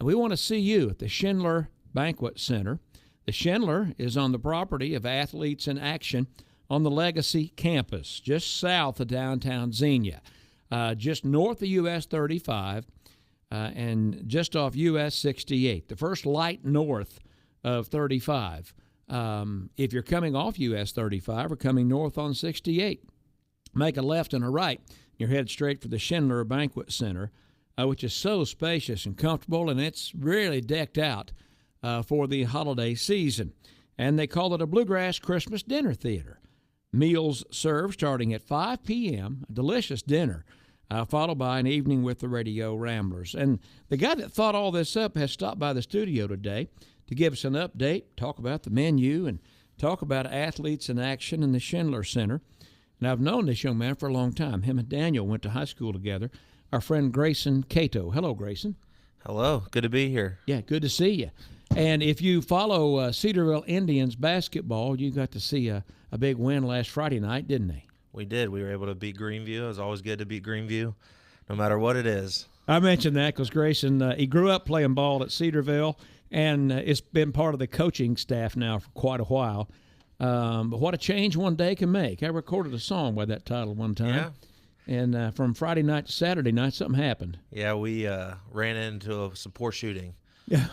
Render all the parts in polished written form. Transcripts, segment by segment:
And we want to see you at the Schlinder Banquet Center. The Schlinder is on the property of Athletes in Action on the Legacy campus, just south of downtown Xenia, just north of US 35 and just off US 68, the first light north of 35. If you're coming off US 35 or coming north on 68, make a left and a right. You're headed straight for the Schlinder Banquet Center, which is so spacious and comfortable, and it's really decked out for the holiday season. And they call it a Bluegrass Christmas Dinner Theater. Meals served starting at 5 p.m., a delicious dinner, followed by an evening with the Radio Ramblers. And the guy that thought all this up has stopped by the studio today to give us an update, talk about the menu, and talk about Athletes in Action in the Schlinder Center. And I've known this young man for a long time. Him and Daniel went to high school together. Our friend Grayson Cato. Hello, Grayson. Hello. Good to be here. Yeah, good to see you. And if you follow Cedarville Indians basketball, you got to see a big win last Friday night, didn't they? We did. We were able to beat Greenview. It was always good to beat Greenview, no matter what it is. I mentioned that because Grayson, he grew up playing ball at Cedarville, and it's been part of the coaching staff now for quite a while. But what a change one day can make. I recorded a song by that title one time. Yeah. And from Friday night to Saturday night, something happened. Yeah, we ran into some poor shooting. Yeah.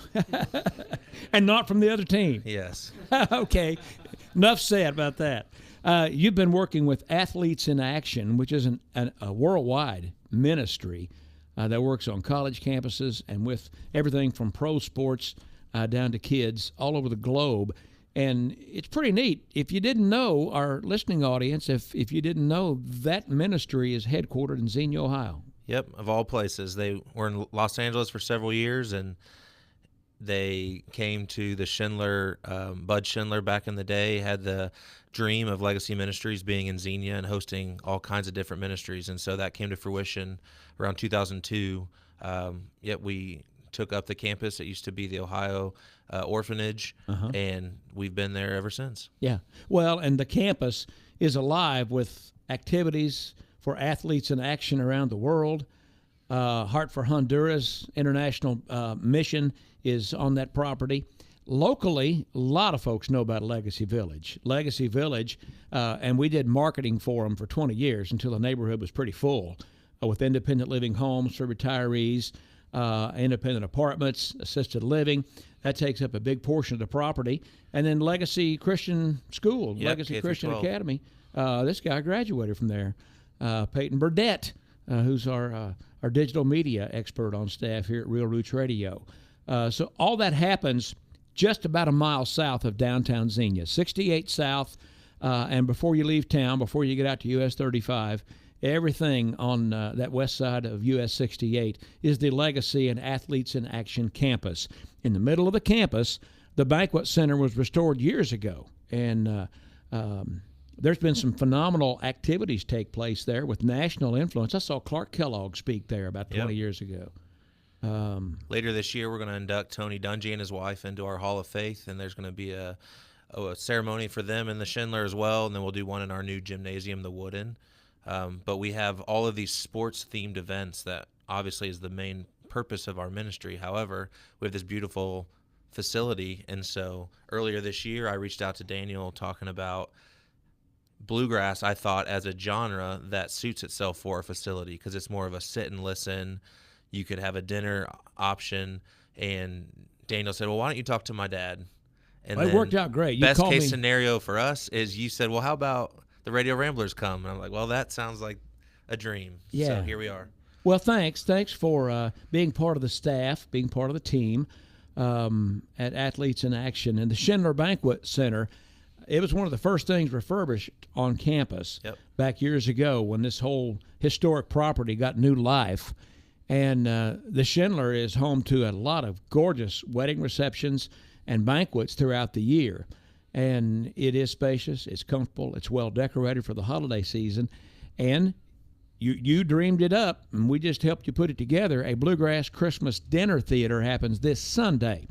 And not from the other team. Yes. Okay. Enough said about that. You've been working with Athletes in Action, which is a worldwide ministry that works on college campuses and with everything from pro sports down to kids all over the globe. And it's pretty neat. If you didn't know, our listening audience, if you didn't know, that ministry is headquartered in Xenia, Ohio. Yep, of all places. They were in Los Angeles for several years, and they came to the Schlinder, Bud Schlinder back in the day, had the dream of Legacy Ministries being in Xenia and hosting all kinds of different ministries. And so that came to fruition around 2002. Yet we took up the campus. It used to be the Ohio Orphanage, and we've been there ever since. Yeah. Well, and the campus is alive with activities for Athletes in Action around the world. Heart for Honduras International Mission is on that property. Locally, a lot of folks know about Legacy Village. Legacy Village, and we did marketing for them for 20 years until the neighborhood was pretty full with independent living homes for retirees, independent apartments, assisted living. That takes up a big portion of the property. And then Legacy Christian School, Legacy Christian Academy. This guy graduated from there. Peyton Burdett, who's our digital media expert on staff here at Real Roots Radio. So all that happens just about a mile south of downtown Xenia, 68 South, and before you leave town, before you get out to US 35, everything on that west side of US 68 is the Legacy and Athletes in Action campus. In the middle of the campus, the Banquet Center was restored years ago, and there's been some phenomenal activities take place there with national influence. I saw Clark Kellogg speak there about 20 years ago. Later this year, we're going to induct Tony Dungy and his wife into our Hall of Faith, and there's going to be a ceremony for them in the Schlinder as well, and then we'll do one in our new gymnasium, the Wooden. But we have all of these sports-themed events that obviously is the main purpose of our ministry. However, we have this beautiful facility, and so earlier this year, I reached out to Daniel talking about bluegrass, I thought, as a genre that suits itself for a facility because it's more of a sit and listen. You could have a dinner option, and Daniel said, well, why don't you talk to my dad? And well, it worked out great. You best case scenario for us is you said, well, how about the Radio Ramblers come? And I'm like, well, that sounds like a dream. Yeah. So here we are. Well, thanks. Thanks for being part of the staff, being part of the team at Athletes in Action. And the Schlinder Banquet Center, it was one of the first things refurbished on campus back years ago when this whole historic property got new life. And the Schlinder is home to a lot of gorgeous wedding receptions and banquets throughout the year. And it is spacious, it's comfortable, it's well decorated for the holiday season. And you dreamed it up, and we just helped you put it together. A Bluegrass Christmas Dinner Theater happens this Sunday.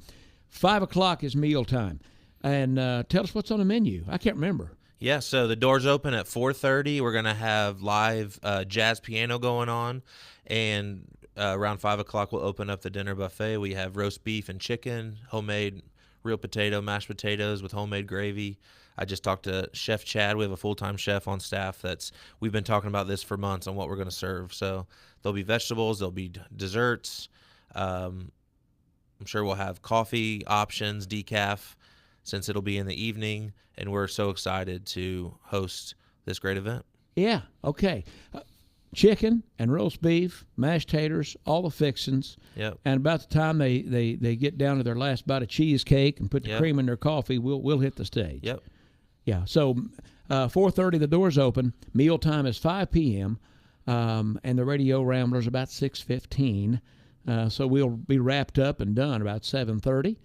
5 o'clock is mealtime. And tell us what's on the menu. I can't remember. Yeah, so the doors open at 4:30. We're going to have live jazz piano going on. And around 5 o'clock, we'll open up the dinner buffet. We have roast beef and chicken, homemade real potato, mashed potatoes with homemade gravy. I just talked to Chef Chad. We have a full-time chef on staff we've been talking about this for months on what we're going to serve. So there'll be vegetables, there'll be desserts. I'm sure we'll have coffee options, decaf, since it'll be in the evening, and we're so excited to host this great event. Yeah, okay. Chicken and roast beef, mashed taters, all the fixings. Yep. And about the time they get down to their last bite of cheesecake and put the cream in their coffee, we'll hit the stage. Yep. Yeah, so 4:30 the doors open. Mealtime is 5 p.m., and the Radio Ramblers about 6:15. So we'll be wrapped up and done about 7:30.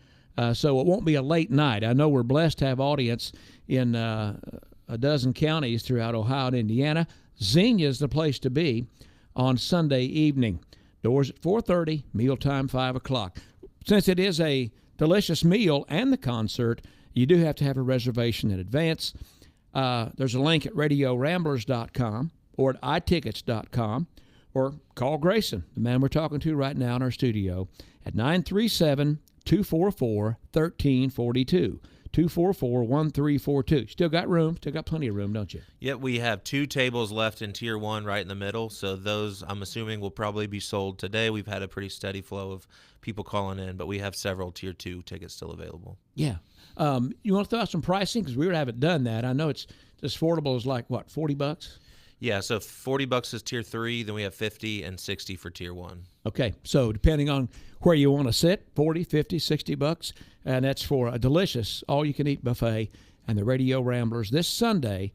So it won't be a late night. I know we're blessed to have audience in a dozen counties throughout Ohio and Indiana. Xenia is the place to be on Sunday evening. Doors at 4:30, mealtime 5 o'clock. Since it is a delicious meal and the concert, you do have to have a reservation in advance. There's a link at radioramblers.com or at itickets.com, or call Grayson, the man we're talking to right now in our studio, at 937-244-1342. 244-1342. Still got room. Still got plenty of room, don't you? Yep, we have 2 tables left in Tier 1 right in the middle, so those, I'm assuming, will probably be sold today. We've had a pretty steady flow of people calling in, but we have several Tier 2 tickets still available. Yeah. You want to throw out some pricing? Because we haven't done that. I know it's as affordable as like, what, $40? Yeah, so $40 is Tier 3, then we have $50 and $60 for Tier 1. Okay, so depending on where you want to sit, $40, $50, $60, and that's for a delicious all-you-can-eat buffet and the Radio Ramblers this Sunday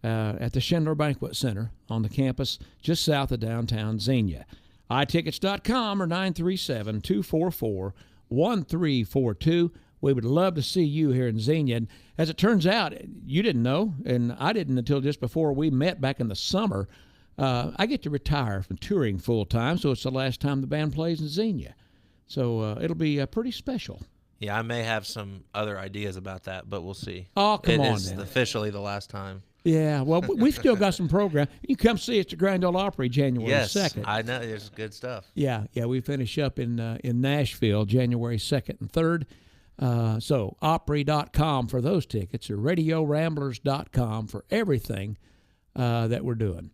at the Schlinder Banquet Center on the campus just south of downtown Xenia. iTickets.com or 937-244-1342. We would love to see you here in Xenia. And as it turns out, you didn't know, and I didn't until just before we met back in the summer. I get to retire from touring full-time, so it's the last time the band plays in Xenia. So it'll be pretty special. Yeah, I may have some other ideas about that, but we'll see. Oh, come on, It is officially the last time. Yeah, well, we've still got some program. You can come see us at Grand Ole Opry January 2nd. Yes, I know. There's good stuff. Yeah, we finish up in Nashville January 2nd and 3rd. So Opry.com for those tickets, or RadioRamblers.com for everything that we're doing.